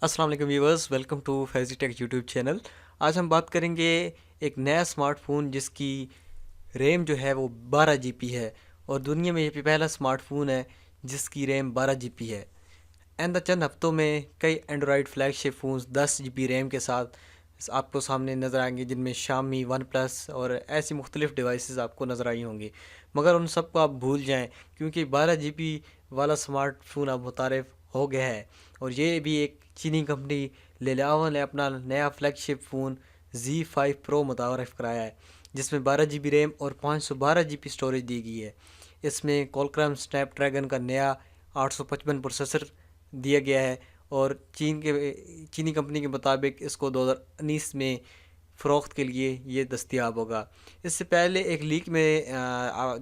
अस्सलाम वालेकुम viewers, welcome to Faizi tech YouTube channel. आज हम बात करेंगे एक नया स्मार्टफ़ोन जिसकी रैम जो है वो 12 GB है और दुनिया में ये पहला स्मार्टफ़ोन है जिसकी रैम 12 GB है। आइंदा चंद हफ्तों में कई Android flagship phones 10 GB RAM के साथ आपको सामने नज़र आएंगे, जिनमें शामी, वन प्लस और ऐसी मुख्तलिफ़ डिवाइसेस आपको नज़र आई होंगी। मगर उन सब को आप भूल जाएं, क्योंकि 12 GB वाला स्मार्टफ़ोन अब मुतारिफ़ हो गया है और ये भी एक चीनी कंपनी लेनोवो ने अपना नया फ्लैगशिप फ़ोन Z5 Pro मुतारफ़ कराया है, जिसमें 12 GB रैम और 512 GB स्टोरेज दी गई है। इसमें कोलक्रम स्नैपड्रैगन का नया 855 प्रोसेसर दिया गया है और चीनी कंपनी के मुताबिक इसको 2019 में फ़रोख्त के लिए ये दस्तयाब होगा। इससे पहले एक लीक में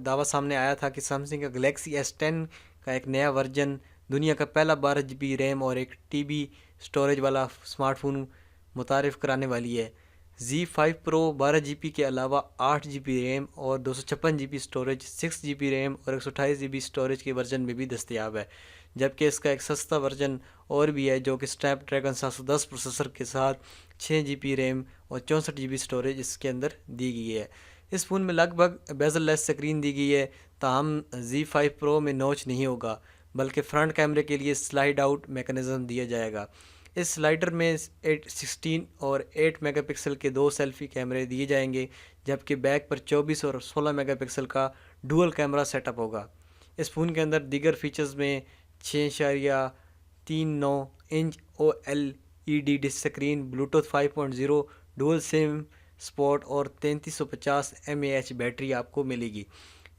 दावा सामने आया था कि सैमसंग का गलेक्सी S10 का एक नया वर्जन दुनिया का पहला 12 GB रैम और 1 TB स्टोरेज वाला स्मार्टफोन मुतारिफ़ कराने वाली है। Z5 Pro 12 GB के अलावा 8 GB रैम और 256 GB स्टोरेज, 6 GB रैम और 128 GB स्टोरेज के वर्जन में भी दस्तयाब है। जबकि इसका एक सस्ता वर्जन और भी है जो कि स्नैपड्रैगन 710 प्रोसेसर के साथ 6 GB रैम और 64 GB स्टोरेज इसके अंदर दी गई है। इस फ़ोन में लगभग बेजल लेस स्क्रीन दी गई है, ताहम Z5 Pro में नॉच नहीं होगा, बल्कि फ्रंट कैमरे के लिए स्लाइड आउट मैकेनिज़्म दिया जाएगा। इस स्लाइडर में 16 और 8 मेगापिक्सल के दो सेल्फी कैमरे दिए जाएंगे, जबकि बैक पर 24 और 16 मेगापिक्सल का डुअल कैमरा सेटअप होगा। इस फ़ोन के अंदर दीगर फीचर्स में 6.39 इंच OLED डिस्क screen, Bluetooth 5.0, dual SIM support और 3350 mAh बैटरी आपको मिलेगी।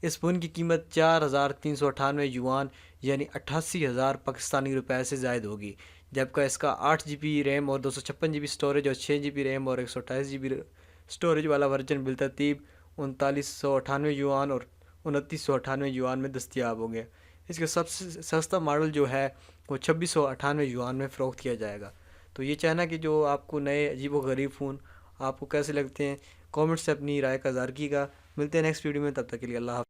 इस फ़ोन की कीमत 4,398 युआन यानी 88,000 पाकिस्तानी रुपए से ज़ायद होगी, जबकि इसका 8 GB रैम और 256 GB स्टोरेज और 6 GB रैम और 128 GB स्टोरेज वाला वर्जन बिलतरतीब 3,998 युआन और 2,998 युआन में दस्तयाब होंगे। इसका सबसे सस्ता मॉडल जो है वो 2,698 युआन में फ़रोख्त किया जाएगा। तो ये चाहना कि जो आपको नए अजीब व गरीब फ़ोन आपको कैसे लगते हैं, कमेंट से अपनी राय का इज़हार कीजिएगा। मिलते हैं नेक्स्ट वीडियो में, तब तक के लिए अल्लाह हाफ़िज़।